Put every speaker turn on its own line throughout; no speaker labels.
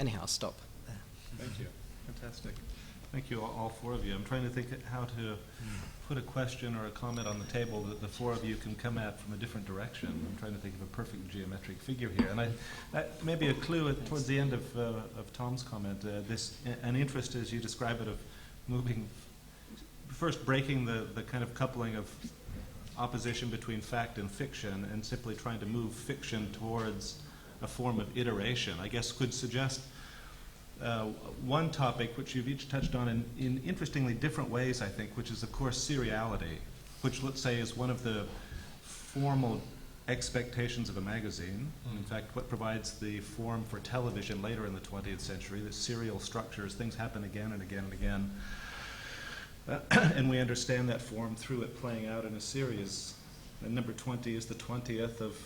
anyhow, I'll stop there.
Thank you. Fantastic. Thank you, all four of you. I'm trying to think how to put a question or a comment on the table that the four of you can come at from a different direction. I'm trying to think of a perfect geometric figure here. And maybe a clue towards the end of Tom's comment, an interest, as you describe it, of moving, first breaking the kind of coupling of opposition between fact and fiction and simply trying to move fiction towards a form of iteration, I guess could suggest one topic which you've each touched on in interestingly different ways, I think, which is, of course, seriality, which, let's say, is one of the formal expectations of a magazine. In fact, what provides the form for television later in the 20th century, the serial structures, things happen again and again and again. And we understand that form through it playing out in a series. And number 20 is the 20th of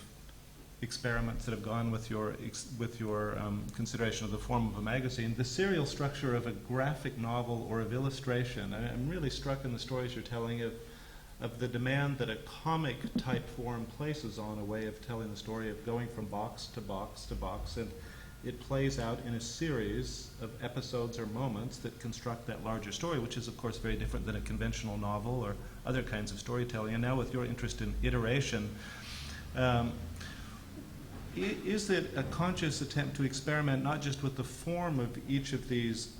experiments that have gone with your consideration of the form of a magazine. The serial structure of a graphic novel or of illustration. I'm really struck in the stories you're telling of the demand that a comic type form places on a way of telling the story, of going from box to box to box, and it plays out in a series of episodes or moments that construct that larger story, which is, of course, very different than a conventional novel or other kinds of storytelling. And now with your interest in iteration, is it a conscious attempt to experiment not just with the form of each of these,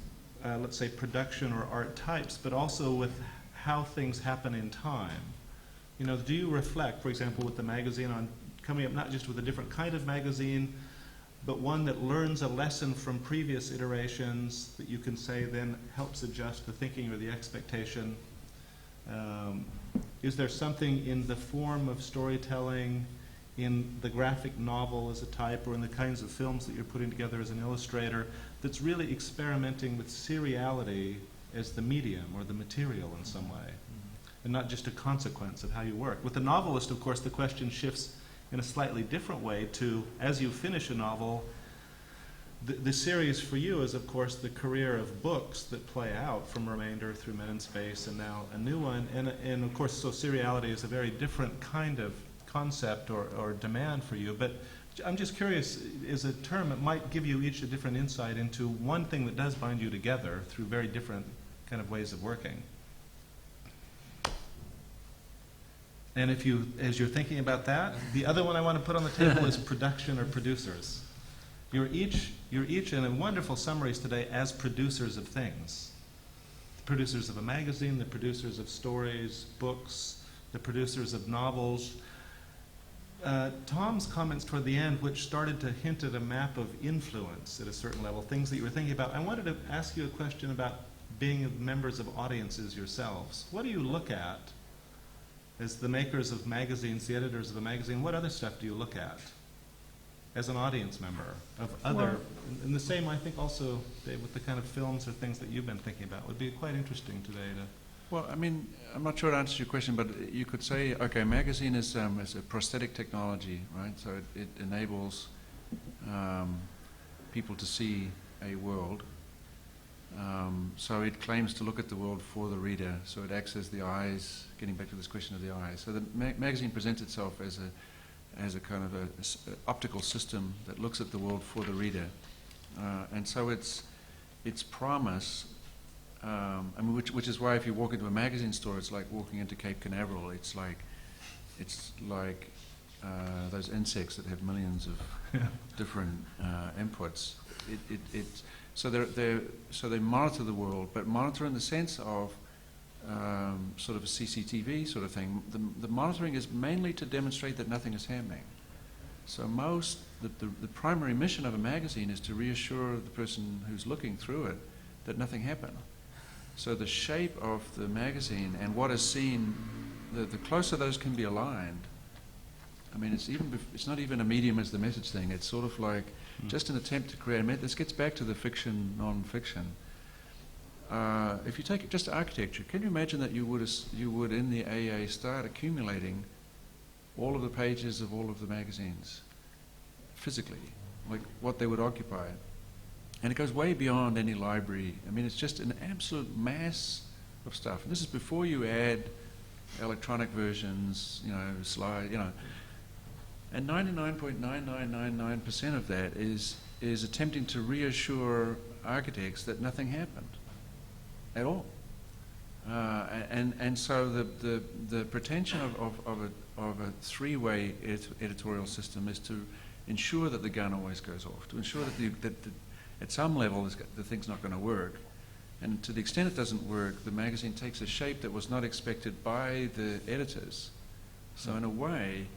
let's say, production or art types, but also with how things happen in time? You know, do you reflect, for example, with the magazine, on coming up not just with a different kind of magazine, but one that learns a lesson from previous iterations that you can say then helps adjust the thinking or the expectation? Is there something in the form of storytelling, in the graphic novel as a type, or in the kinds of films that you're putting together as an illustrator, that's really experimenting with seriality as the medium or the material in some way, and not just a consequence of how you work? With the novelist, of course, the question shifts in a slightly different way to, as you finish a novel, the series for you is, of course, the career of books that play out from Remainder through Men in Space and now a new one. And of course, so seriality is a very different kind of concept or demand for you. But I'm just curious, as a term, it might give you each a different insight into one thing that does bind you together through very different kind of ways of working. And if you, as you're thinking about that, the other one I want to put on the table is production or producers. You're each in wonderful summaries today as producers of things. The producers of a magazine, the producers of stories, books, the producers of novels. Tom's comments toward the end, which started to hint at a map of influence at a certain level, things that you were thinking about. I wanted to ask you a question about being members of audiences yourselves. What do you look at as the makers of magazines, the editors of a magazine? What other stuff do you look at as an audience member of other, and the same, I think, also, Dave, with the kind of films or things that you've been thinking about? It would be quite interesting today to...
Well, I mean, I'm not sure it answers your question, but you could say, okay, a magazine is a prosthetic technology, right? So it enables people to see a world. So it claims to look at the world for the reader. So it acts as the eyes, getting back to this question of the eyes. So the magazine presents itself as a kind of a optical system that looks at the world for the reader. And so its promise, I mean, which is why if you walk into a magazine store, it's like walking into Cape Canaveral. It's like those insects that have millions of different inputs. So they monitor the world, but monitor in the sense of sort of a CCTV sort of thing. The monitoring is mainly to demonstrate that nothing is happening. So the primary mission of a magazine is to reassure the person who's looking through it that nothing happened. So the shape of the magazine and what is seen, the closer those can be aligned. I mean, it's not even a medium as the message thing. It's sort of like just an attempt to create a message. This gets back to the fiction, non-fiction. If you take just architecture, can you imagine that you would in the AA start accumulating all of the pages of all of the magazines physically, like what they would occupy? And it goes way beyond any library. I mean, it's just an absolute mass of stuff. And this is before you add electronic versions, slide, And 99.9999% of that is is attempting to reassure architects that nothing happened at all. And so the pretension of a three-way editorial system is to ensure that the gun always goes off, to ensure that at some level the thing's not going to work. And to the extent it doesn't work, the magazine takes a shape that was not expected by the editors. So in a way,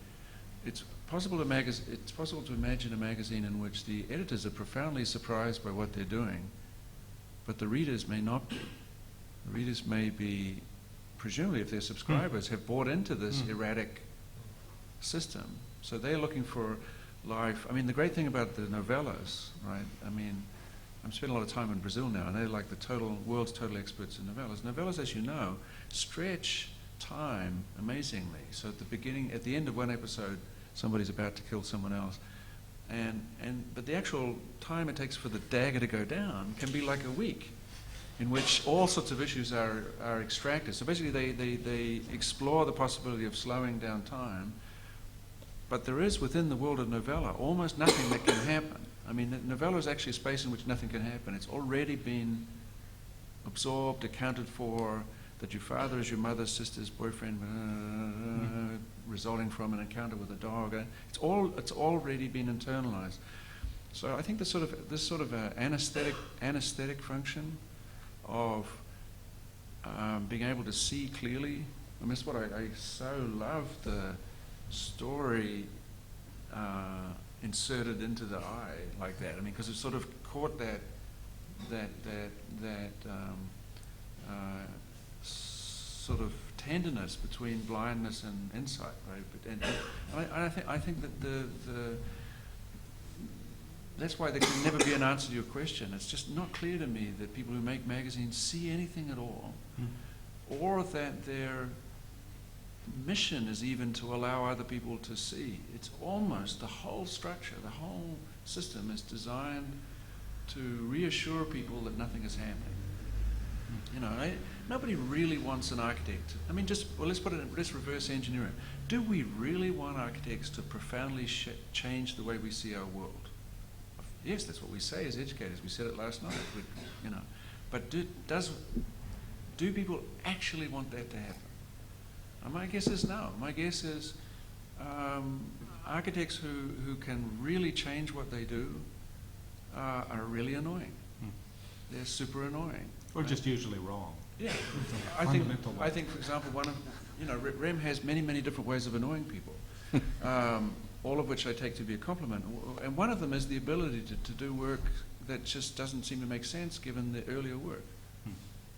it's possible to imagine a magazine in which the editors are profoundly surprised by what they're doing, but the readers may not be. The readers may be, presumably if they're subscribers, have bought into this erratic system. So they're looking for life. I mean, the great thing about the novellas, right? I mean, I'm spending a lot of time in Brazil now, and they're like the world's total experts in novellas. Novellas, as you know, stretch time amazingly. So at the end of one episode, somebody's about to kill someone else. But the actual time it takes for the dagger to go down can be like a week, in which all sorts of issues are extracted. So basically they explore the possibility of slowing down time, but there is within the world of novella almost nothing that can happen. I mean, novella is actually a space in which nothing can happen. It's already been absorbed, accounted for, that your father is your mother's sister's boyfriend, resulting from an encounter with a dog. It's already been internalized. So I think this sort of anesthetic function of being able to see clearly. I mean, that's what I so love, the story inserted into the eye like that. I mean, because it sort of caught that sort of tenderness between blindness and insight, right? And I think that that's why there can never be an answer to your question. It's just not clear to me that people who make magazines see anything at all, or that their mission is even to allow other people to see. It's almost the whole structure, the whole system is designed to reassure people that nothing is happening. You know, nobody really wants an architect. I mean, let's reverse engineer it. Do we really want architects to profoundly change the way we see our world? Yes, that's what we say as educators. We said it last night. But do people actually want that to happen? My guess is no. My guess is architects who can really change what they do are really annoying. They're super annoying.
Or just usually wrong.
Yeah. I think, for example, Rem has many, many different ways of annoying people, all of which I take to be a compliment. And one of them is the ability to do work that just doesn't seem to make sense given the earlier work.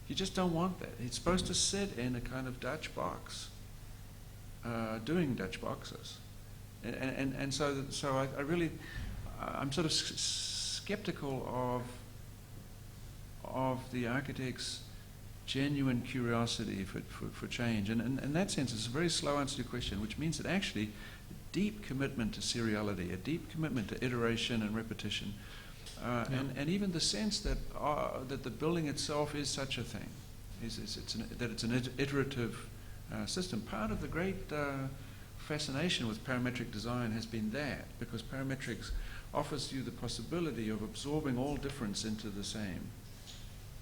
You just don't want that. It's supposed to sit in a kind of Dutch box, doing Dutch boxes. And so I'm sort of skeptical of the architect's genuine curiosity for change. And in that sense, it's a very slow answer to your question, which means that actually a deep commitment to seriality, a deep commitment to iteration and repetition, and even the sense that the building itself is such a thing, that it's an iterative system. Part of the great fascination with parametric design has been that, because parametrics offers you the possibility of absorbing all difference into the same.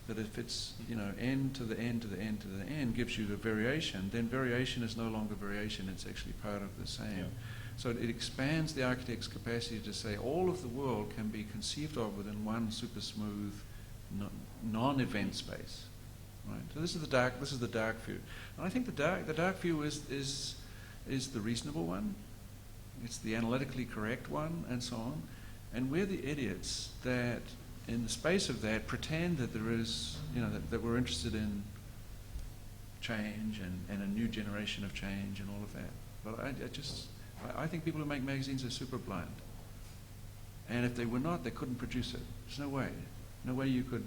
That if it's, n to the n to the n to the n gives you the variation, then variation is no longer variation, it's actually part of the same. Yeah. So it expands the architect's capacity to say all of the world can be conceived of within one super smooth, non-event space. Right? So this is the dark view. And I think the dark view is the reasonable one. It's the analytically correct one, and so on. And we're the idiots that, in the space of that, pretend that there is, that we're interested in change and a new generation of change and all of that. But I think people who make magazines are super blind. And if they were not, they couldn't produce it. There's no way. No way you could.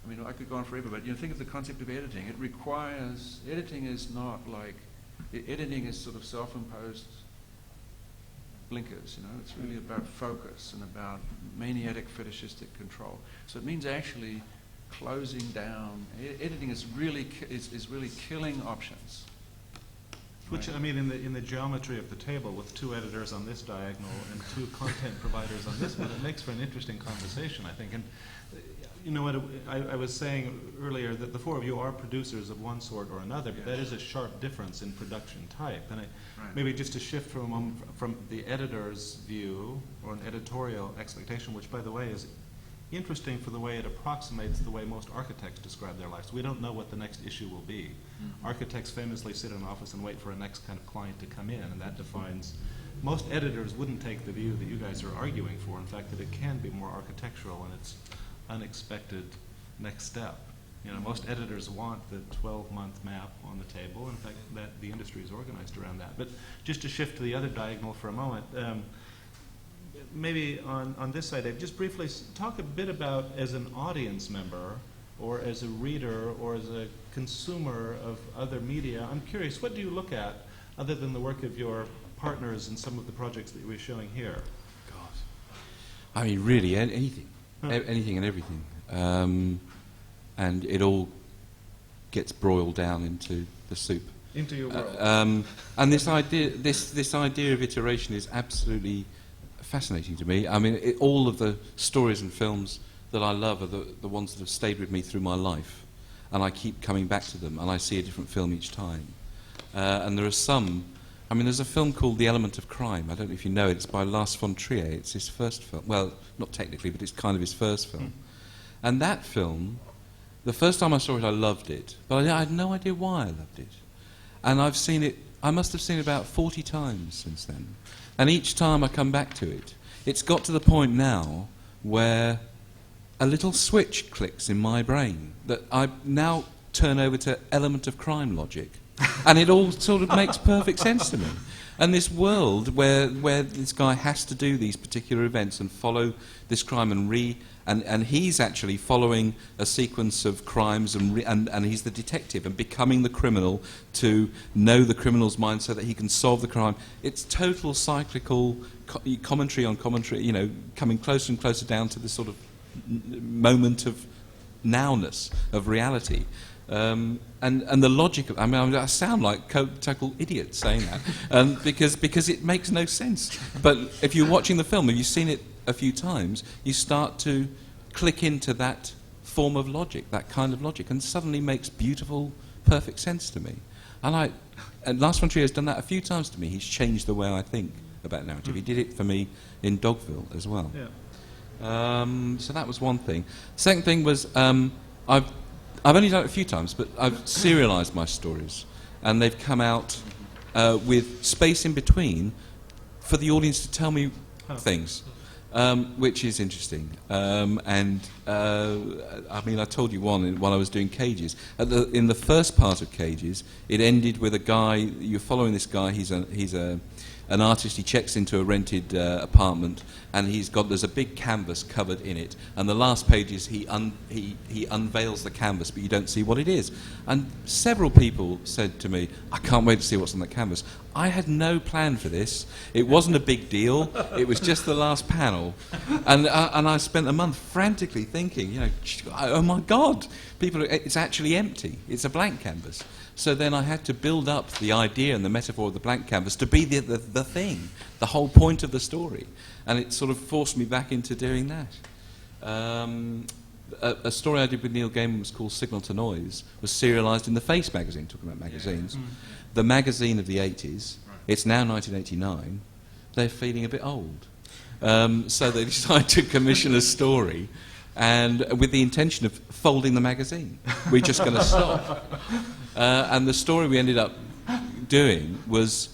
I mean, I could go on forever, but think of the concept of editing. It requires, editing is not like, editing is sort of self-imposed blinkers, It's really about focus and about maniatic fetishistic control. So it means actually closing down. Editing is really killing options.
Which, I mean, in the geometry of the table, with 2 editors on this diagonal and 2 content providers on this one, it makes for an interesting conversation, I think. And you know what, I was saying earlier that the 4 of you are producers of one sort or another, but that is a sharp difference in production type. And maybe just to shift for a moment from the editor's view, or an editorial expectation, which, by the way, is interesting for the way it approximates the way most architects describe their lives. We don't know what the next issue will be. Architects famously sit in an office and wait for a next kind of client to come in, and that defines. Most editors wouldn't take the view that you guys are arguing for, in fact, that it can be more architectural and it's unexpected next step. You know, most editors want the 12-month map on the table. In fact, that the industry is organized around that. But just to shift to the other diagonal for a moment, maybe on this side, Dave, just briefly talk a bit about, as an audience member, or as a reader, or as a consumer of other media, I'm curious, what do you look at, other than the work of your partners and some of the projects that you were showing here?
God. I mean, really, anything. Anything and everything. And it all gets broiled down into the soup.
Into your world.
And this idea of iteration is absolutely fascinating to me. I mean, all of the stories and films that I love are the ones that have stayed with me through my life, and I keep coming back to them, and I see a different film each time. And there are some. I mean, there's a film called The Element of Crime. I don't know if you know it. It's by Lars von Trier. It's his first film. Well, not technically, but it's kind of his first film. And that film, the first time I saw it, I loved it, but I had no idea why I loved it. And I've seen it. I must have seen it about 40 times since then. And each time I come back to it, it's got to the point now where a little switch clicks in my brain that I now turn over to element of crime logic, and it all sort of makes perfect sense to me. And this world where this guy has to do these particular events and follow this crime and he's actually following a sequence of crimes and he's the detective and becoming the criminal to know the criminal's mind so that he can solve the crime. It's total cyclical commentary on commentary, you know, coming closer and closer down to this sort of moment of nowness, of reality. And the logic of, I mean, I sound like a total idiot saying that, because it makes no sense. But if you're watching the film, if you've seen it a few times, you start to click into that form of logic, that kind of logic, and suddenly makes beautiful, perfect sense to me. And Lars von Trier has done that a few times to me. He's changed the way I think about narrative. He did it for me in Dogville as well. Yeah. So that was one thing. Second thing was I've only done it a few times, but I've serialized my stories, and they've come out with space in between for the audience to tell me things, which is interesting. I mean, I told you one while I was doing Cages. In the first part of Cages, it ended with a guy. You're following this guy. He's an artist. He checks into a rented apartment, and there's a big canvas covered in it. And the last page is he unveils the canvas, but you don't see what it is. And several people said to me, "I can't wait to see what's on that canvas." I had no plan for this. It wasn't a big deal. It was just the last panel, and I spent a month frantically thinking, you know, oh my God, it's actually empty. It's a blank canvas. So then I had to build up the idea and the metaphor of the blank canvas to be the thing, the whole point of the story. And it sort of forced me back into doing that. A story I did with Neil Gaiman was called Signal to Noise, was serialised in The Face magazine, talking about magazines. The magazine of the 80s, it's now 1989, they're feeling a bit old. So they decided to commission a story, and with the intention of folding the magazine. We're just going to stop. And the story we ended up doing was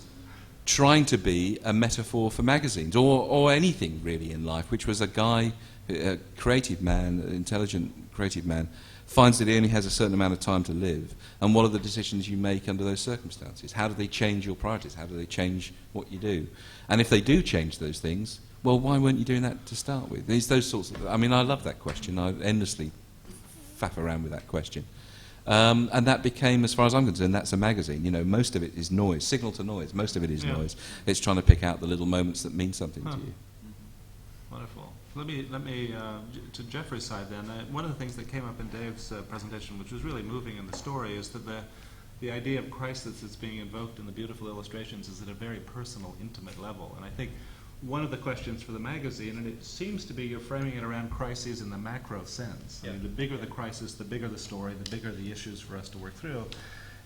trying to be a metaphor for magazines, or anything really in life, which was a guy, a creative man, an intelligent creative man, finds that he only has a certain amount of time to live, and what are the decisions you make under those circumstances? How do they change your priorities? How do they change what you do? And if they do change those things, well, why weren't you doing that to start with? Those sorts of, I mean, I love that question. I endlessly faff around with that question. And that became, as far as I'm concerned, that's a magazine. You know, most of it is noise, signal to noise. Most of it is noise. It's trying to pick out the little moments that mean something to you.
Wonderful. Let me to Jeffrey's side then. One of the things that came up in Dave's presentation, which was really moving in the story, is that the idea of crisis that's being invoked in the beautiful illustrations is at a very personal, intimate level. And I think one of the questions for the magazine, and it seems to be you're framing it around crises in the macro sense. I mean, the bigger the crisis, the bigger the story, the bigger the issues for us to work through.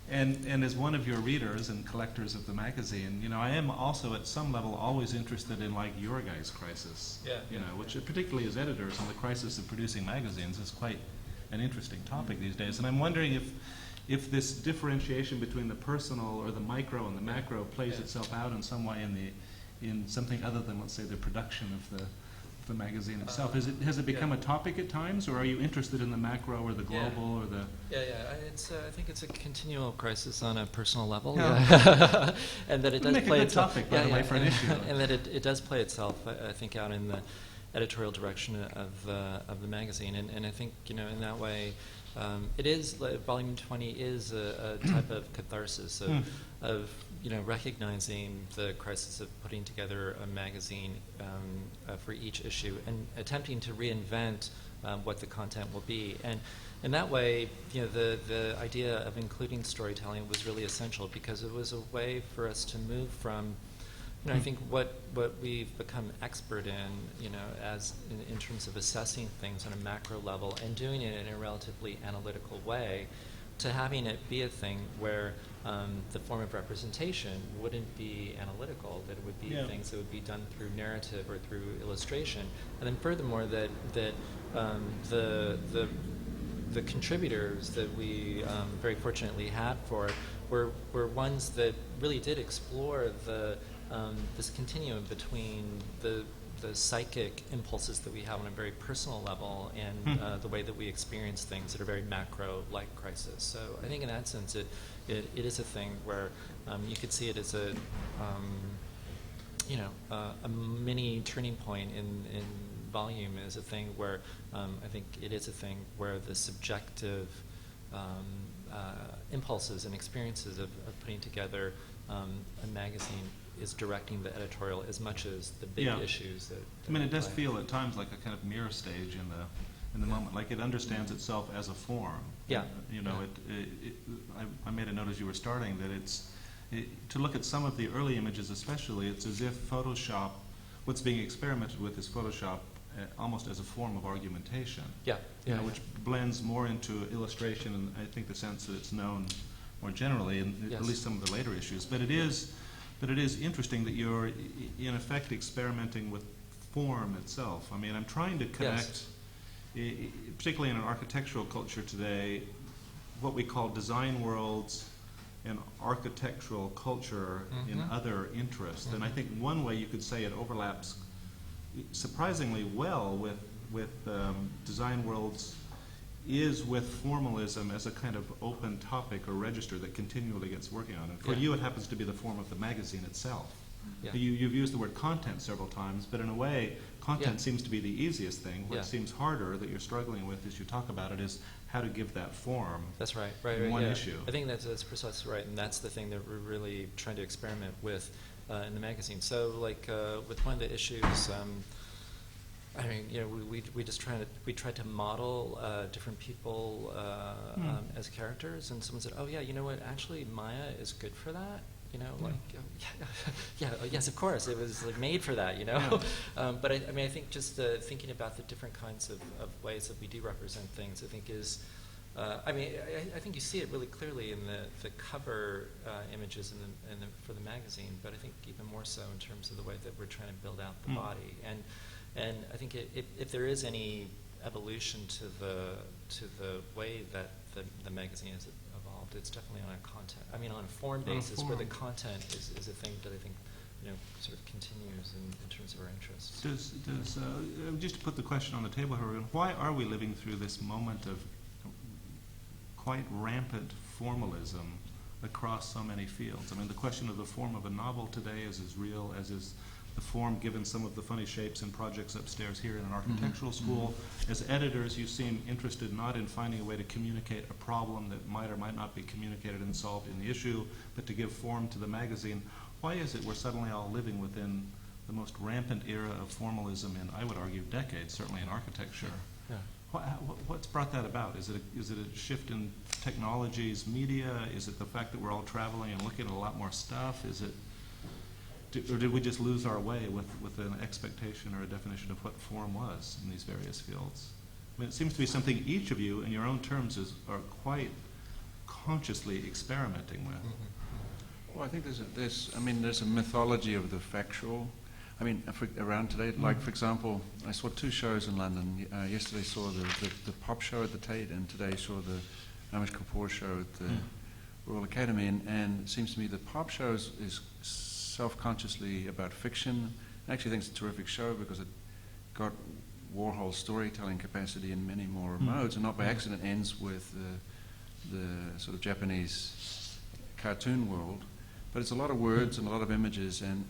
And as one of your readers and collectors of the magazine, you know, I am also at some level always interested in like your guys' crisis. You know, which particularly as editors, and the crisis of producing magazines is quite an interesting topic these days. And I'm wondering if this differentiation between the personal or the micro and the macro plays itself out in some way in something other than, let's say, the production of the magazine itself. Has it become a topic at times, or are you interested in the macro or the global or the?
I think it's a continual crisis on a personal level.
Yeah.
And that it does
make
play
a good
itself.
topic, by the way, for an issue.
And that it does play itself, I think, out in the editorial direction of the magazine. And I think, you know, in that way, it is, volume 20 is a type of catharsis of you know, recognizing the crisis of putting together a magazine for each issue and attempting to reinvent what the content will be. And in that way, you know, the idea of including storytelling was really essential because it was a way for us to move from, you know, I think what we've become expert in, you know, as in terms of assessing things on a macro level and doing it in a relatively analytical way, to having it be a thing where the form of representation wouldn't be analytical, that it would be things that would be done through narrative or through illustration, and then furthermore that the contributors that we very fortunately had for it were ones that really did explore this continuum between the psychic impulses that we have on a very personal level and the way that we experience things that are very macro, like crisis. So I think in that sense it is a thing where you could see it as a mini turning point in volume, is a thing where I think it is a thing where the subjective impulses and experiences of putting together a magazine is directing the editorial as much as the big issues that
I mean, it does feel at times like a kind of mirror stage in the moment, like it understands itself as a form. You know, I made a note as you were starting that to look at some of the early images especially, it's as if Photoshop, what's being experimented with is Photoshop almost as a form of argumentation. You know, which blends more into illustration, and I think the sense that it's known more generally in at least some of the later issues. But it is interesting that you're in effect experimenting with form itself. I mean, I'm trying to connect, particularly in an architectural culture today, what we call design worlds and architectural culture in other interests. And I think one way you could say it overlaps surprisingly well with design worlds is with formalism as a kind of open topic or register that continually gets working on. And for you, it happens to be the form of the magazine itself. You've used the word content several times, but in a way, content seems to be the easiest thing. What seems harder that you're struggling with as you talk about it is how to give that form.
That's right.
One issue.
I think that's precisely right, and that's the thing that we're really trying to experiment with in the magazine. So, like with one of the issues, I mean, you know, we tried to model different people as characters, and someone said, "Oh yeah, you know what? Actually, Maya is good for that." You know, like, yes, of course, it was like made for that. You know, but I mean, I think just thinking about the different kinds of ways that we do represent things, I think is. I mean, I think you see it really clearly in the cover images for the magazine, but I think even more so in terms of the way that we're trying to build out the body. And I think if there is any evolution to the way that the magazine has evolved, it's definitely on a form basis where the content is a thing that I think, you know, sort of continues in terms of our interests.
Just to put the question on the table here, why are we living through this moment of quite rampant formalism across so many fields? I mean, the question of the form of a novel today is as real as is the form given some of the funny shapes and projects upstairs here in an architectural school. As editors, you seem interested not in finding a way to communicate a problem that might or might not be communicated and solved in the issue, but to give form to the magazine. Why is it we're suddenly all living within the most rampant era of formalism in, I would argue, decades, certainly in architecture?
Yeah.
What's brought that about? Is it a shift in technologies, media? Is it the fact that we're all traveling and looking at a lot more stuff? Or did we just lose our way with an expectation or a definition of what form was in these various fields? I mean, it seems to be something each of you, in your own terms, are quite consciously experimenting with.
Well, I think there's a mythology of the factual. I mean, around today, like for example, I saw 2 shows in London. Yesterday saw the pop show at the Tate, and today saw the Amish Kapoor show at the Royal Academy. And it seems to me the pop show is self-consciously about fiction. I actually think it's a terrific show because it got Warhol's storytelling capacity in many more modes, and not by accident ends with the sort of Japanese cartoon world. But it's a lot of words and a lot of images, and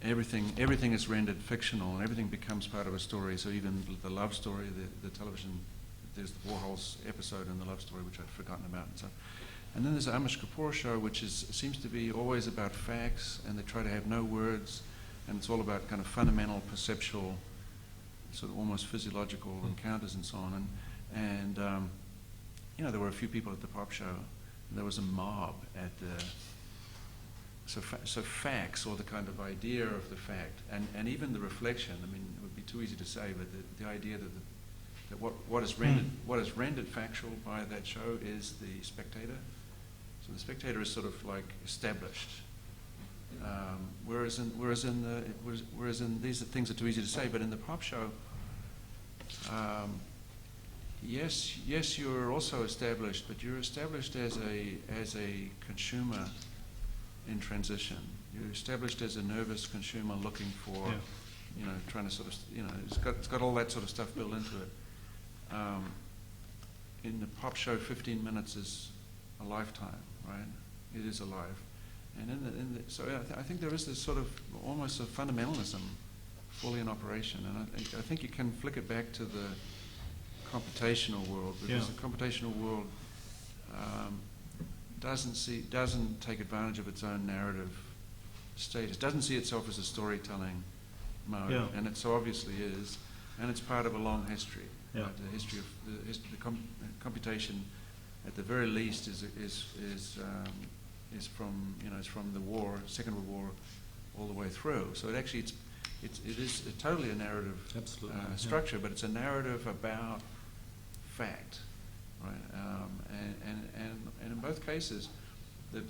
everything is rendered fictional, and everything becomes part of a story. So even the love story, the television, there's the Warhol's episode in the love story, which I'd forgotten about, and so. And then there's the Amish Kapoor show, which seems to be always about facts, and they try to have no words, and it's all about kind of fundamental perceptual, sort of almost physiological encounters and so on. And there were a few people at the pop show. And there was a mob at the. So facts, or the kind of idea of the fact, and even the reflection. I mean, it would be too easy to say, but the idea that what is rendered factual by that show is the spectator. So the spectator is sort of like established. Whereas in these things are too easy to say, but in the pop show, yes, you're also established, but you're established as a consumer in transition. You're established as a nervous consumer looking for, trying to sort of, it's got all that sort of stuff built into it. In the pop show, 15 minutes is a lifetime, right? It is a life. And so I think there is this sort of almost a fundamentalism fully in operation. And I think you can flick it back to the computational world, because the computational world doesn't take advantage of its own narrative status, doesn't see itself as a storytelling mode, and it so obviously is, and it's part of a long history. Right? The history of the computation, at the very least, is from the war, Second World War, all the way through. So it is totally a narrative structure, but it's a narrative about fact, right? And in both cases, the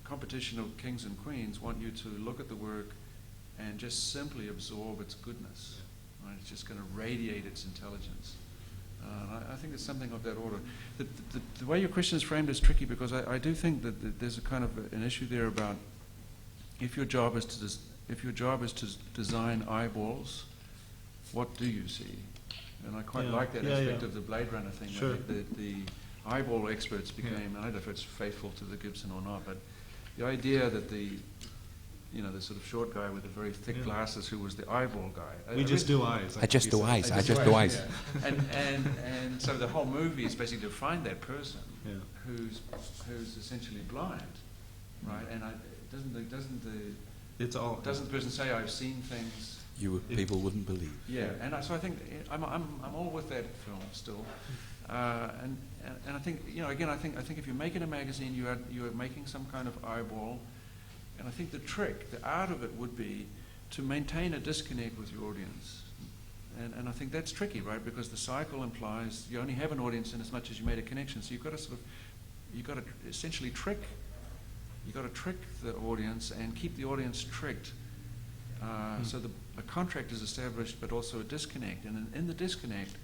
computational kings and queens want you to look at the work and just simply absorb its goodness. Right? It's just going to radiate its intelligence. I think it's something of that order. The way your question is framed is tricky, because I do think that there's a kind of an issue there about if your job is to design eyeballs, what do you see? And I quite like that aspect of the Blade Runner thing.
Sure.
I think the eyeball experts became, I don't know if it's faithful to the Gibson or not, but the idea that the sort of short guy with the very thick glasses who was the eyeball guy.
We just do eyes.
I just do eyes. I just do eyes.
Yeah. And so the whole movie is basically to find that person who's essentially blind, right? And doesn't the person say, I've seen things?
People wouldn't believe.
Yeah, and so I think I'm all with that film still, and I think I think if you're making a magazine, you are making some kind of eyeball, and I think the art of it would be to maintain a disconnect with your audience, and I think that's tricky, right? Because the cycle implies you only have an audience in as much as you made a connection, so you've got to essentially trick the audience and keep the audience tricked. So a contract is established, but also a disconnect. And in the disconnect,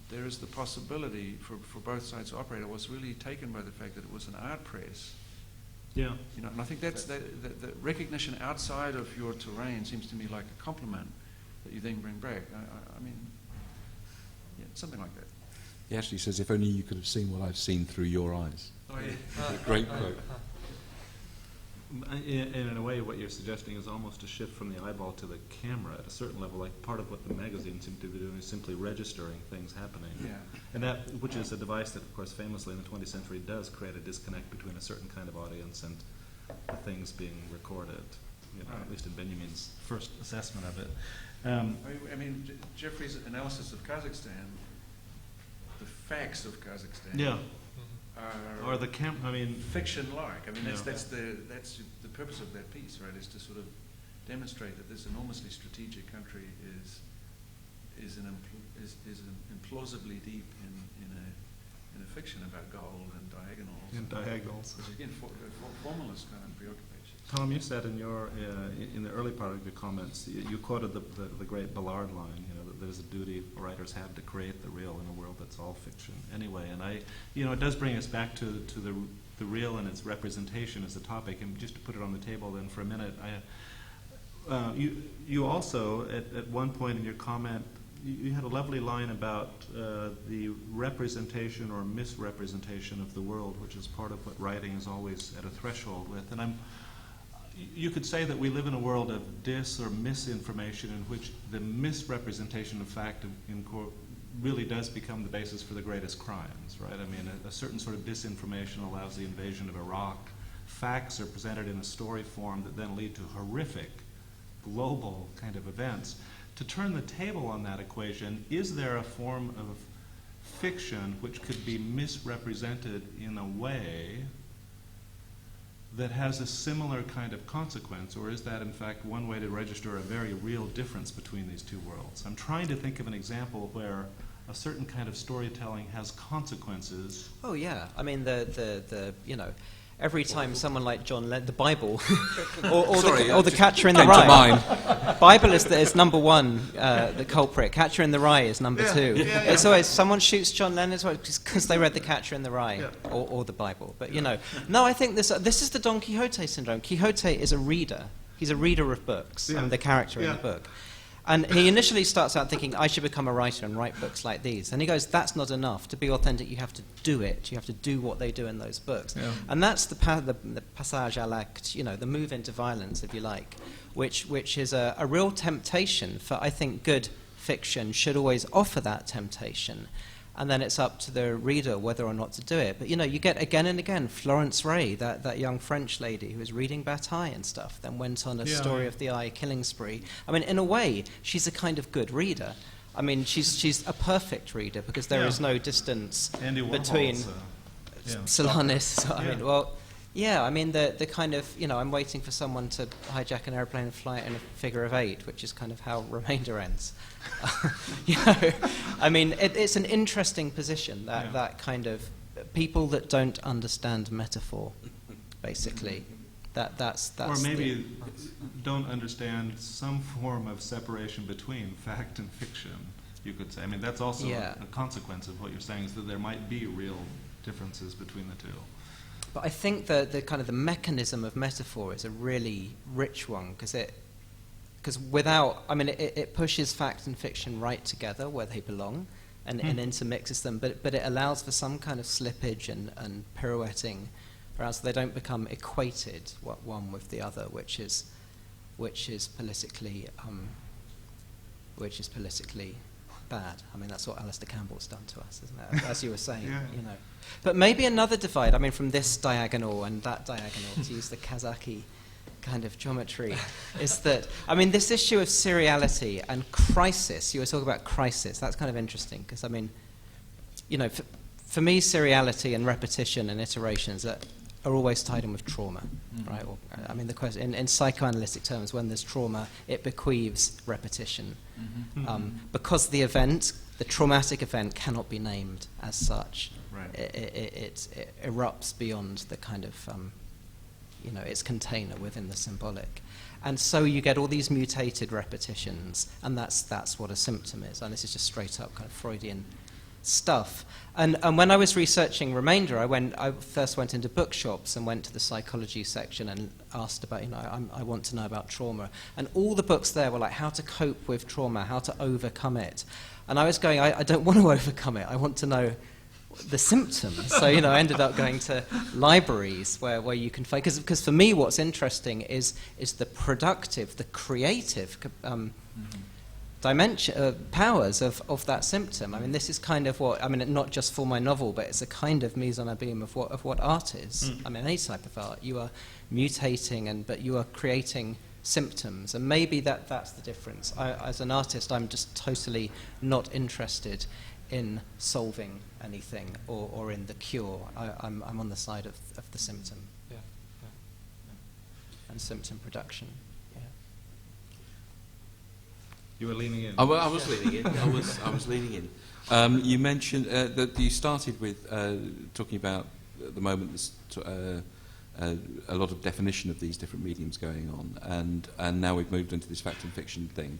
there is the possibility for both sides to operate. I was really taken by the fact that it was an art press.
Yeah.
And I think that's the recognition outside of your terrain seems to me like a compliment that you then bring back. I mean, something like that.
He actually says, if only you could have seen what I've seen through your eyes.
Oh, yeah.
A great quote.
In a way, what you're suggesting is almost a shift from the eyeball to the camera at a certain level. Like part of what the magazine seemed to be doing is simply registering things happening.
Yeah.
And which is a device that, of course, famously in the 20th century does create a disconnect between a certain kind of audience and the things being recorded. At least in Benjamin's first assessment of it.
I mean, Jeffrey's analysis of Kazakhstan, the facts of Kazakhstan,
Yeah.
are
Or the
fiction-like. I mean, that's
Yeah.
that's the purpose of that piece, right? Is to sort of demonstrate that this enormously strategic country is implausibly deep in a fiction about gold and diagonals.
in diagonals.
Which again, formalist kind of preoccupation.
Tom, you said in your in the early part of your comments, you quoted the great Ballard line, that there's a duty writers have to create the real in a world that's all fiction anyway. And it does bring us back to the real and its representation as a topic. And just to put it on the table then for a minute, you also at one point in your comment, you had a lovely line about the representation or misrepresentation of the world, which is part of what writing is always at a threshold with. And you could say that we live in a world of dis or misinformation in which the misrepresentation of fact really does become the basis for the greatest crimes, right? I mean, a certain sort of disinformation allows the invasion of Iraq. Facts are presented in a story form that then lead to horrific, global kind of events. To turn the table on that equation, is there a form of fiction which could be misrepresented in a way that has a similar kind of consequence, or is that in fact one way to register a very real difference between these two worlds? I'm trying to think of an example where a certain kind of storytelling has consequences.
Oh yeah, I mean every time someone like John Lennon, the Bible, or the Catcher in the Rye. Bible is number one, the culprit. Catcher in the Rye is number two. It's always someone shoots John Lennon because they read the Catcher in the Rye or the Bible. But no, I think this is the Don Quixote syndrome. Quixote is a reader. He's a reader of books. I'm the character in the book. And he initially starts out thinking, I should become a writer and write books like these. And he goes, that's not enough. To be authentic, you have to do it. You have to do what they do in those books. Yeah. And that's the passage à l'acte, the move into violence, if you like, which is a real temptation for, I think, good fiction should always offer that temptation. And then it's up to the reader whether or not to do it. But, you get again and again Florence Ray, that young French lady who was reading Bataille and stuff, then went on a story of the eye killing spree. I mean, in a way, she's a kind of good reader. I mean, she's a perfect reader because there is no distance between Solanis. I mean, the kind of, I'm waiting for someone to hijack an airplane and fly it in a figure of eight, which is kind of how Remainder ends. I mean, it's an interesting position, that kind of people that don't understand metaphor, basically. That's
or maybe don't understand some form of separation between fact and fiction, you could say. I mean, that's also a consequence of what you're saying, is that there might be real differences between the two.
But I think the kind of the mechanism of metaphor is a really rich one, because without, I mean, it pushes fact and fiction right together where they belong, and intermixes them, but it allows for some kind of slippage and pirouetting, or else they don't become equated one with the other, which is politically bad. I mean, that's what Alistair Campbell's done to us, isn't it? As you were saying, But maybe another divide, I mean, from this diagonal and that diagonal, to use the Kazaki kind of geometry, is that, I mean, this issue of seriality and crisis, you were talking about crisis, that's kind of interesting, because, I mean, for me, seriality and repetition and iterations are always tied in with trauma, right? Or, I mean, the question, in psychoanalytic terms, when there's trauma, it bequeaths repetition. Because the traumatic event cannot be named as such. Right. It erupts beyond the kind of, its container within the symbolic. And so you get all these mutated repetitions, and that's what a symptom is. And this is just straight up kind of Freudian stuff. And when I was researching Remainder, I first went into bookshops and went to the psychology section and asked about, I want to know about trauma. And all the books there were like how to cope with trauma, how to overcome it. And I was going, I don't want to overcome it. I want to know the symptoms. So, I ended up going to libraries where you can find, because for me what's interesting is the productive, the creative dimension, powers of that symptom. I mean, this is kind of what, I mean, not just for my novel, but it's a kind of mise en abîme of what art is. I mean, any type of art, you are mutating, but you are creating symptoms, and maybe that's the difference. As an artist, I'm just totally not interested in solving anything or in the cure. I'm on the side of the symptom.
Yeah.
And symptom production. Yeah.
You were leaning in.
I was leaning in. I was leaning in. You mentioned that you started with talking about at the moment there's a lot of definition of these different mediums going on, and now we've moved into this fact and fiction thing.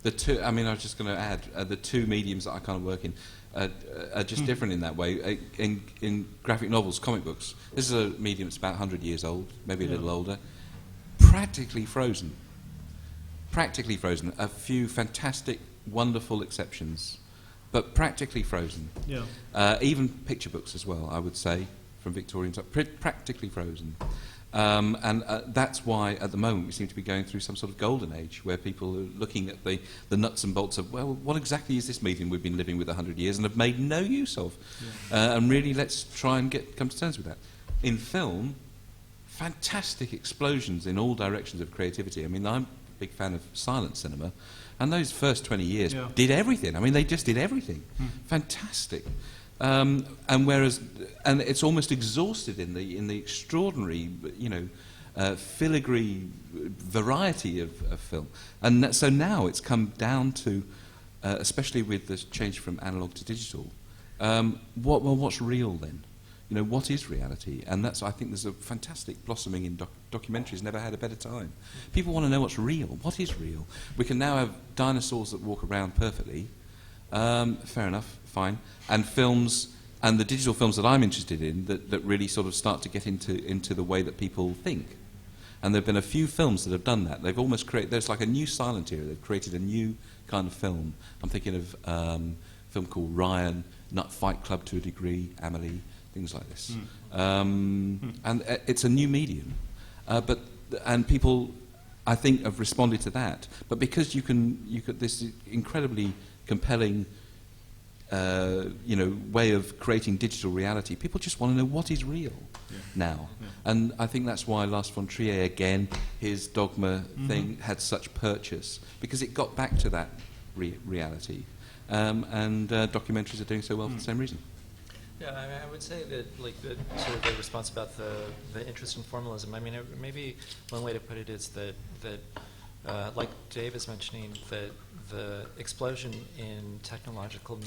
The two, I mean, I was just going to add the two mediums that I kind of work in are just different in that way. In graphic novels, comic books, this is a medium that's about 100 years old, maybe a little older, practically frozen. Practically frozen. A few fantastic, wonderful exceptions, but practically frozen.
Yeah.
Even picture books as well, I would say, from Victorian times, practically frozen. And that's why, at the moment, we seem to be going through some sort of golden age, where people are looking at the nuts and bolts of, well, what exactly is this medium we've been living with 100 years and have made no use of? Yeah. And really, let's try and come to terms with that. In film, fantastic explosions in all directions of creativity. I mean, I'm a big fan of silent cinema, and those first 20 years did everything. I mean, they just did everything. Fantastic. And it's almost exhausted in the extraordinary, filigree variety of film. And so now it's come down to, especially with the change from analog to digital, what's real then? What is reality? And I think there's a fantastic blossoming in documentaries. Never had a better time. People want to know what's real. What is real? We can now have dinosaurs that walk around perfectly. Fair enough, fine. And films, and the digital films that I'm interested in, that really sort of start to get into the way that people think. And there have been a few films that have done that. They've almost created, there's like a new silent era. They've created a new kind of film. I'm thinking of a film called Ryan, Nut Fight Club to a degree, Amelie, things like this. And it's a new medium. And people, I think, have responded to that. But because you could this incredibly compelling way of creating digital reality, people just want to know what is real now. And I think that's why Lars von Trier, again, his Dogma thing had such purchase, because it got back to that reality. And documentaries are doing so well for the same reason.
Yeah, I would say that, sort of the response about the interest in formalism. I mean, maybe one way to put it is that like Dave is mentioning, that the explosion in technological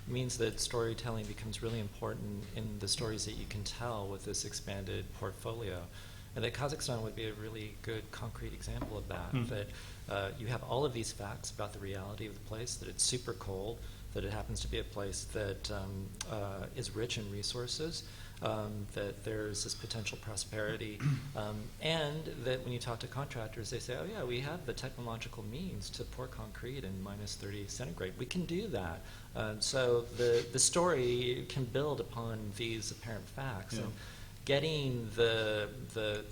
means that storytelling becomes really important in the stories that you can tell with this expanded portfolio. And that Kazakhstan would be a really good concrete example of that. That you have all of these facts about the reality of the place, that it's super cold, that it happens to be a place that is rich in resources, that there's this potential prosperity, and that when you talk to contractors, they say, oh yeah, we have the technological means to pour concrete in -30 centigrade. We can do that. So the story can build upon these apparent facts. And getting the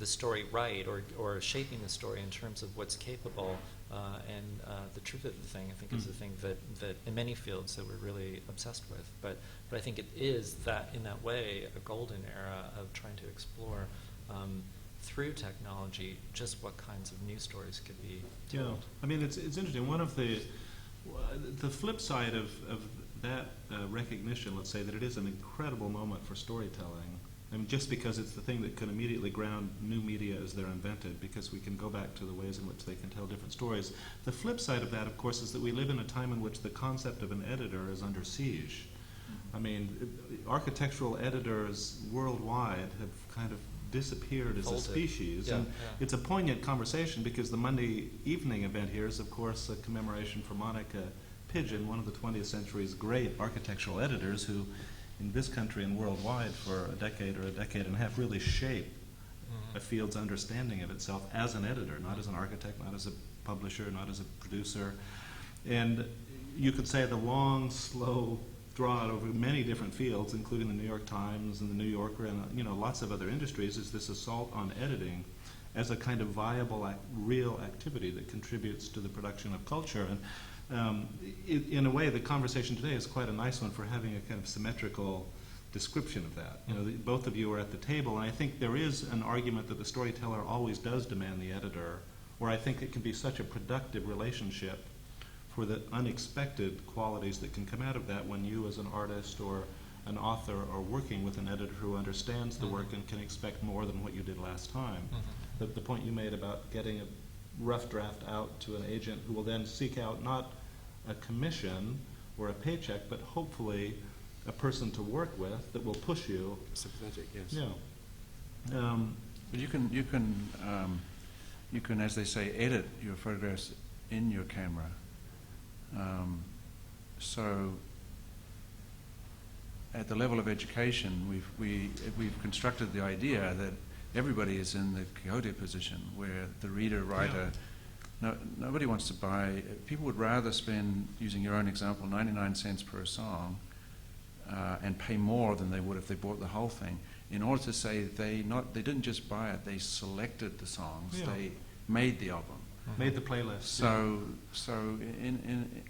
story right, or shaping the story in terms of what's capable, and the truth of the thing, I think, is the thing that in many fields that we're really obsessed with. But I think it is that, in that way, a golden era of trying to explore through technology just what kinds of new stories could be told.
Yeah, I mean, it's interesting. One of the flip side of that recognition, let's say, that it is an incredible moment for storytelling. I mean, just because it's the thing that can immediately ground new media as they're invented, because we can go back to the ways in which they can tell different stories. The flip side of that, of course, is that we live in a time in which the concept of an editor is under siege. I mean, architectural editors worldwide have kind of disappeared as a species. And it's a poignant conversation, because the Monday evening event here is, of course, a commemoration for Monica Pidgeon, one of the 20th century's great architectural editors, who in this country and worldwide for a decade or a decade and a half really shaped a field's understanding of itself as an editor, not as an architect, not as a publisher, not as a producer. And you could say the long, slow draw over many different fields, including the New York Times and the New Yorker and lots of other industries, is this assault on editing as a kind of viable, real activity that contributes to the production of culture. And in a way, the conversation today is quite a nice one for having a kind of symmetrical description of that. Both of you are at the table, and I think there is an argument that the storyteller always does demand the editor where I think it can be such a productive relationship for the unexpected qualities that can come out of that when you as an artist or an author are working with an editor who understands the work and can expect more than what you did last time. The point you made about getting a rough draft out to an agent who will then seek out not a commission or a paycheck, but hopefully a person to work with that will push you.
Sympathetic, yes.
Yeah.
But you can, as they say, edit your photographs in your camera. So at the level of education, we've constructed the idea that everybody is in the Quixote position, where the reader, writer, nobody wants to buy. People would rather spend, using your own example, 99 cents per song, and pay more than they would if they bought the whole thing, in order to say they didn't just buy it, they selected the songs, they made the album.
Made the playlist.
So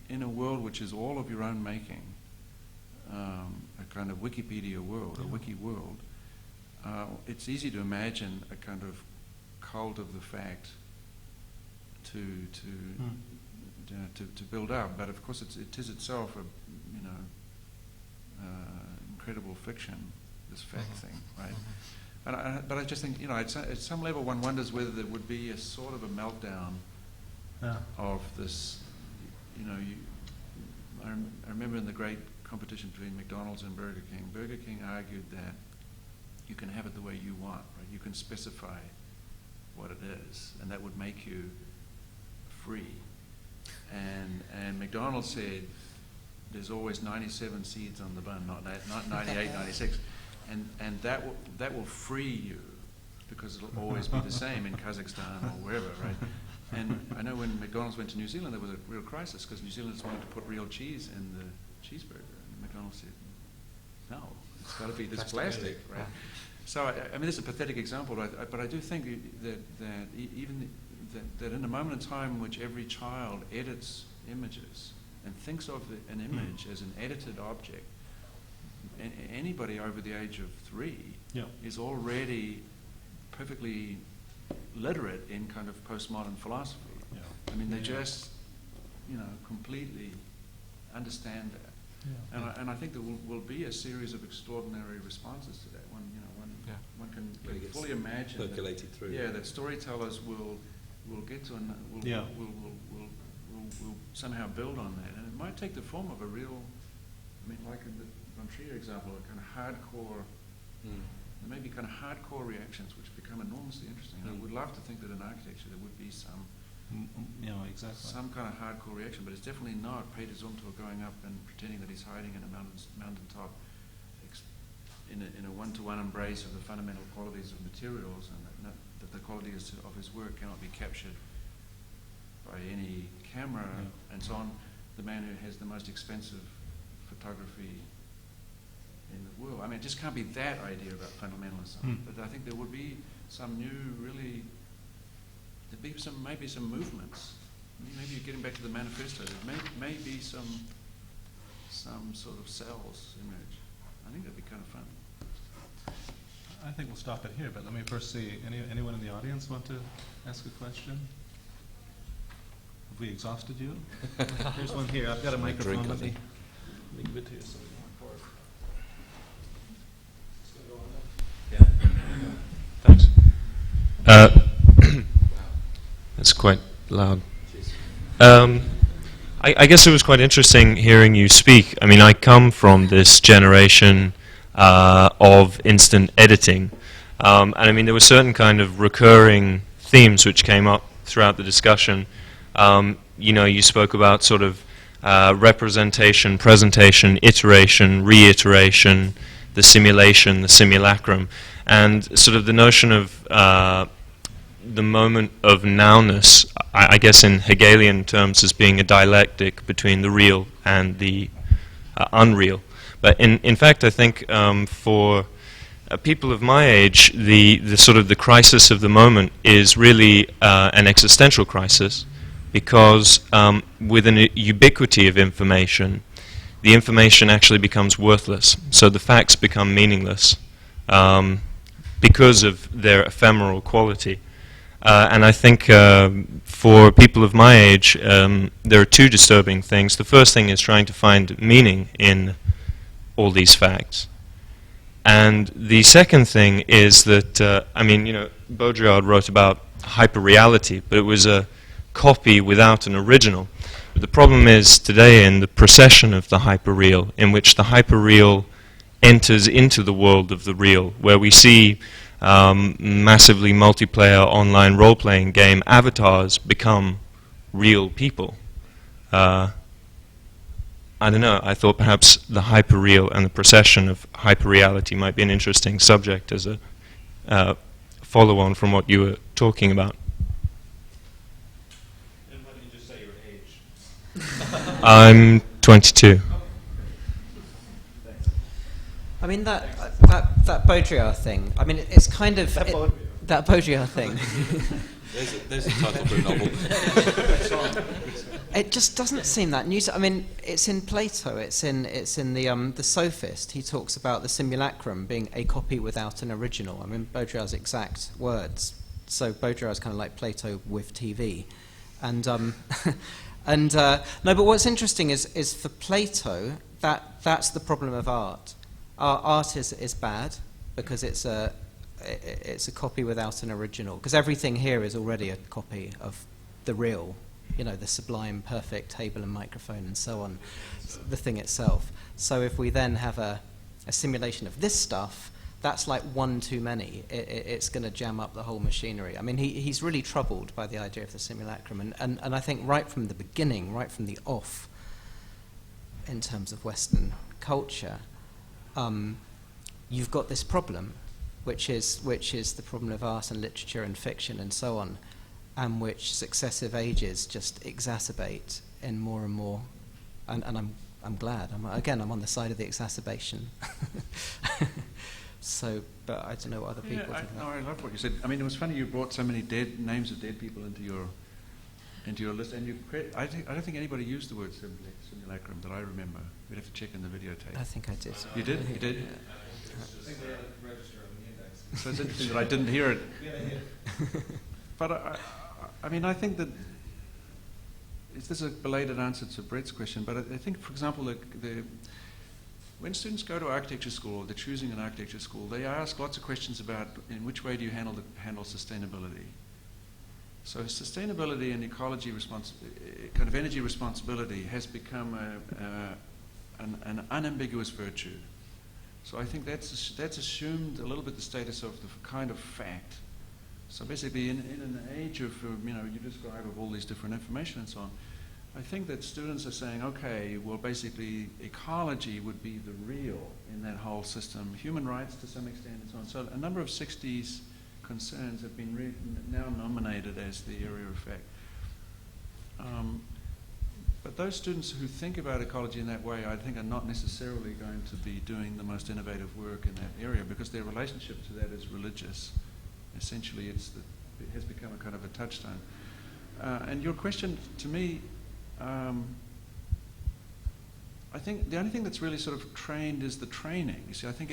in a world which is all of your own making, a kind of Wikipedia world, a wiki world, it's easy to imagine a kind of cult of the fact to build up. But of course, it is itself a incredible fiction, this fact thing, right? But I just think, at some level, one wonders whether there would be a sort of a meltdown of this. I remember in the great competition between McDonald's and Burger King argued that you can have it the way you want, right? You can specify what it is, and that would make you free. And McDonald's said there's always 97 seeds on the bun, not 98, 96, and that will free you, because it'll always be the same in Kazakhstan or wherever, right? And I know when McDonald's went to New Zealand, there was a real crisis because New Zealanders wanted to put real cheese in the cheeseburger, and McDonald's said, no, it's got to be this plastic, right? So I mean, this is a pathetic example, but I do think that even that in a moment in time in which every child edits images and thinks of an image as an edited object, anybody over the age of 3 is already perfectly literate in kind of postmodern philosophy. I mean, they just, completely understand that. And I think there will be a series of extraordinary responses to that. One can fully imagine
percolated through.
That storytellers will get to will somehow build on that, and it might take the form of a real, like in the Von Trier example, a kind of hardcore. There may be kind of hardcore reactions which become enormously interesting. I would love to think that in architecture there would be some kind of hardcore reaction, but it's definitely not Peter Zumthor going up and pretending that he's hiding in a mountaintop in a one-to-one embrace of the fundamental qualities of materials, and that the qualities of his work cannot be captured by any camera and so on. The man who has the most expensive photography in the world. I mean, it just can't be that idea about fundamentalism. But I think there would be some new, maybe some movements. Maybe you're getting back to the manifesto. There may be some sort of cells emerge. I think that'd be kind of fun.
I think we'll stop it here, but let me first see, anyone in the audience want to ask a question? Have we exhausted you? There's one here. I've got a microphone. Let me give it to you. So
Thanks. That's quite loud. I guess it was quite interesting hearing you speak. I mean, I come from this generation of instant editing, and I mean, there were certain kind of recurring themes which came up throughout the discussion. You spoke about sort of representation, presentation, iteration, reiteration, the simulation, the simulacrum, and sort of the notion of the moment of nowness, I guess in Hegelian terms, as being a dialectic between the real and the unreal. But in fact, I think for people of my age, the sort of the crisis of the moment is really an existential crisis, because with a ubiquity of information, the information actually becomes worthless. So the facts become meaningless because of their ephemeral quality. And I think for people of my age, there are two disturbing things. The first thing is trying to find meaning in all these facts. And the second thing is that, Baudrillard wrote about hyperreality, but it was a copy without an original. But the problem is today in the procession of the hyperreal, in which the hyperreal enters into the world of the real, where we see massively multiplayer online role-playing game avatars become real people. I don't know, I thought perhaps the hyperreal and the procession of hyperreality might be an interesting subject as a follow-on from what you were talking about.
And why don't you just say your age?
I'm 22.
I mean, that Baudrillard thing, I mean, it's kind of... That Baudrillard thing.
There's a title for a novel.
It just doesn't seem that new. I mean, it's in Plato. It's in the Sophist. He talks about the simulacrum being a copy without an original. I mean, Baudrillard's exact words. So Baudrillard's kind of like Plato with TV, and no. But what's interesting is for Plato that's the problem of art. Art is bad because it's a copy without an original. Because everything here is already a copy of the real. You know, the sublime, perfect table and microphone and so on, the thing itself. So if we then have a simulation of this stuff, that's like one too many. It's going to jam up the whole machinery. I mean, he's really troubled by the idea of the simulacrum. And I think right from the beginning, right from the off, in terms of Western culture, you've got this problem, which is the problem of art and literature and fiction and so on, and which successive ages just exacerbate in more and more. And I'm glad. I'm on the side of the exacerbation. So, but I don't know what other people think.
I love what you said. I mean, it was funny you brought so many names of dead people into your list, and I don't think anybody used the word simulacrum that I remember. We'd have to check in the videotape.
I think I did.
You did? You did?
I think we had to register on the index.
So it's interesting that I didn't hear it. But I mean, I think that this is a belated answer to Brett's question, but I think, for example, when students go to architecture school, or they're choosing an architecture school, they ask lots of questions about in which way do you handle sustainability. So sustainability and ecology kind of energy responsibility has become an unambiguous virtue. So I think that's assumed a little bit the status of the kind of fact. So basically, in an age of, you describe of all these different information and so on, I think that students are saying, okay, well, basically, ecology would be the real in that whole system, human rights to some extent and so on. So a number of 60s concerns have been now nominated as the area of fact. But those students who think about ecology in that way, I think, are not necessarily going to be doing the most innovative work in that area because their relationship to that is religious. Essentially, it has become a kind of a touchstone. And your question to me, I think the only thing that's really sort of trained is the training. You see, I think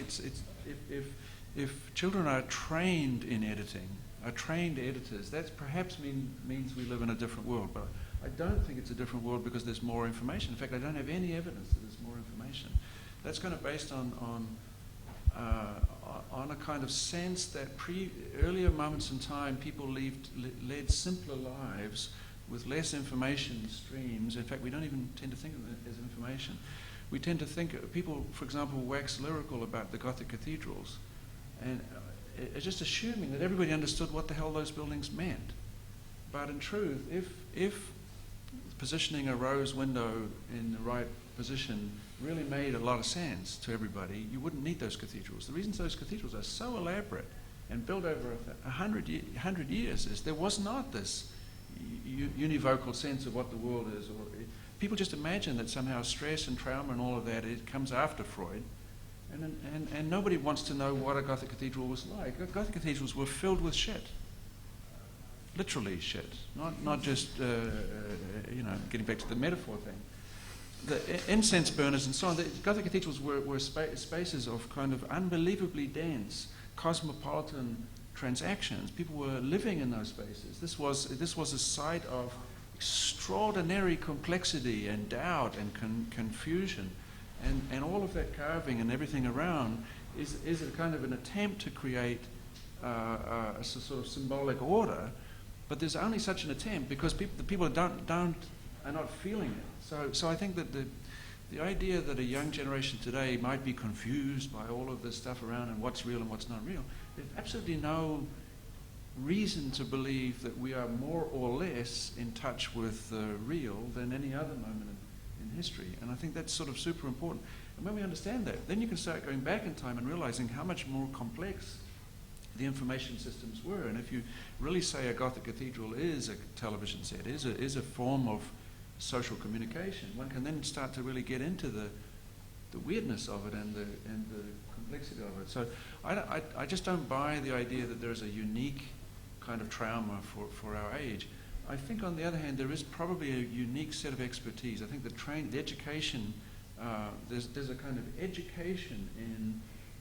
if children are trained in editing, are trained editors, that perhaps means we live in a different world. But I don't think it's a different world because there's more information. In fact, I don't have any evidence that there's more information. That's kind of based on a kind of sense that earlier moments in time, people led simpler lives with less information streams. In fact, we don't even tend to think of it as information. We tend to think, people, for example, wax lyrical about the Gothic cathedrals, and just assuming that everybody understood what the hell those buildings meant. But in truth, if positioning a rose window in the right position really made a lot of sense to everybody, you wouldn't need those cathedrals. The reason those cathedrals are so elaborate and built over 100 years is there was not this univocal sense of what the world is. People just imagine that somehow stress and trauma and all of that, it comes after Freud. And nobody wants to know what a Gothic cathedral was like. Gothic cathedrals were filled with shit. Literally shit. Not just, getting back to the metaphor thing. The incense burners and so on. The Gothic cathedrals were spaces of kind of unbelievably dense, cosmopolitan transactions. People were living in those spaces. This was a site of extraordinary complexity and doubt and confusion, and all of that carving and everything around is a kind of an attempt to create a sort of symbolic order. But there's only such an attempt because the people are not feeling it. So I think that the idea that a young generation today might be confused by all of this stuff around and what's real and what's not real, there's absolutely no reason to believe that we are more or less in touch with the real than any other moment in history. And I think that's sort of super important. And when we understand that, then you can start going back in time and realizing how much more complex the information systems were. And if you really say a Gothic cathedral is a television set, is a form of social communication, one can then start to really get into the weirdness of it and the complexity of it. So I just don't buy the idea that there is a unique kind of trauma for our age. I think on the other hand there is probably a unique set of expertise. I think the education, there's a kind of education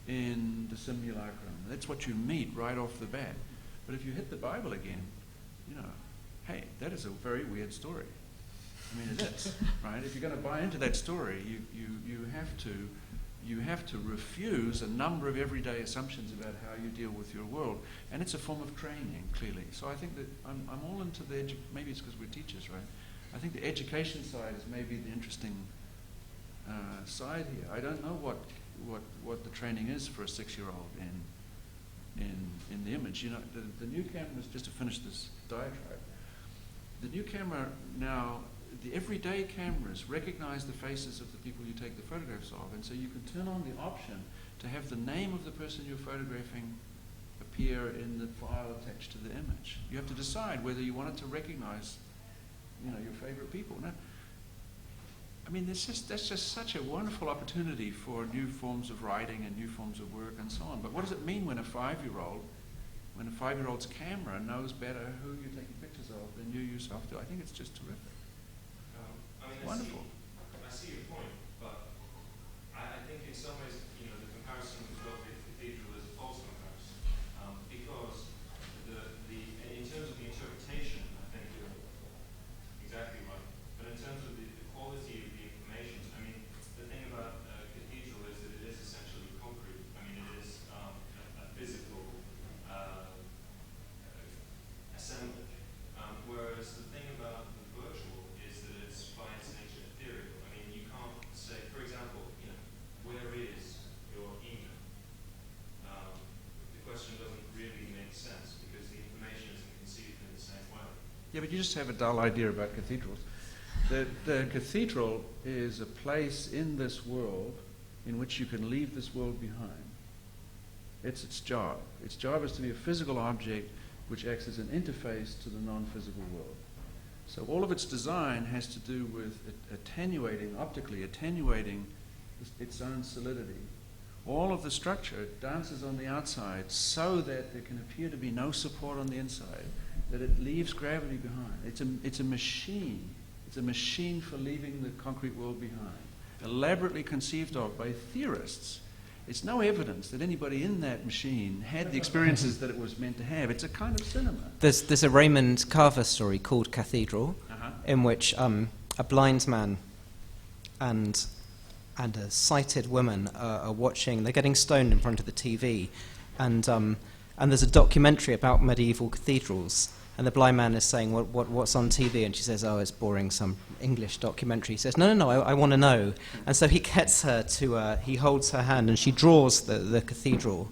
in the simulacrum. That's what you meet right off the bat. But if you hit the Bible again, hey, that is a very weird story. I mean, it is, right? If you're going to buy into that story, you have to refuse a number of everyday assumptions about how you deal with your world, and it's a form of training, clearly. So I think that I'm all into maybe it's because we're teachers, right? I think the education side is maybe the interesting side here. I don't know what the training is for a 6-year-old in the image. The new cameras, just to finish this diatribe, the new camera now, the everyday cameras recognize the faces of the people you take the photographs of, and so you can turn on the option to have the name of the person you're photographing appear in the file attached to the image. You have to decide whether you want it to recognize, your favorite people. Now, I mean, that's just such a wonderful opportunity for new forms of writing and new forms of work and so on. But what does it mean when a 5-year-old's camera knows better who you're taking pictures of than you yourself do? I think it's just terrific. Wonderful.
I see your point, but I think in some ways, the comparison with the Cathedral is a false comparison, because in terms of the interpretation, I think you're exactly right. But in terms of the quality of the information, I mean, the thing about Cathedral is that it is essentially concrete. I mean, it is a physical assemblage. Whereas the thing about the virtual is that it's by its nature ethereal. I mean, you can't say, for example, where is your email? The question doesn't really make sense because the information isn't conceived in the same way.
Yeah, but you just have a dull idea about cathedrals. The cathedral is a place in this world in which you can leave this world behind. It's its job. Its job is to be a physical object which acts as an interface to the non-physical world. So all of its design has to do with optically attenuating its own solidity. All of the structure dances on the outside so that there can appear to be no support on the inside, that it leaves gravity behind. It's a machine. It's a machine for leaving the concrete world behind, elaborately conceived of by theorists. It's no evidence that anybody in that machine had the experiences that it was meant to have. It's a kind of cinema.
There's a Raymond Carver story called Cathedral, in which a blind man and a sighted woman are watching. They're getting stoned in front of the TV, and there's a documentary about medieval cathedrals. And the blind man is saying, what's on TV? And she says, it's boring, some English documentary. He says, no, I want to know. And so he gets her he holds her hand and she draws the cathedral.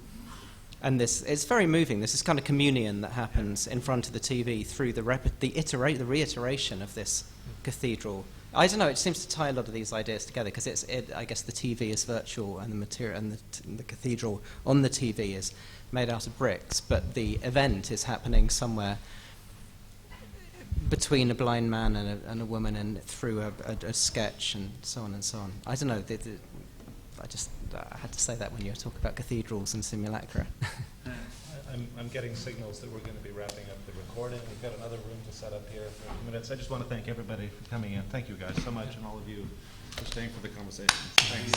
And it's very moving. There's this kind of communion that happens in front of the TV through the reiteration of this cathedral. I don't know, it seems to tie a lot of these ideas together because I guess the TV is virtual and the material and the cathedral on the TV is made out of bricks, but the event is happening somewhere between a blind man and a woman and through a sketch and so on and so on. I don't know, I had to say that when you talk about cathedrals and simulacra.
I'm getting signals that we're going to be wrapping up the recording. We've got another room to set up here for a few minutes. I just want to thank everybody for coming in. Thank you guys so much, and all of you for staying for the conversation. Thanks.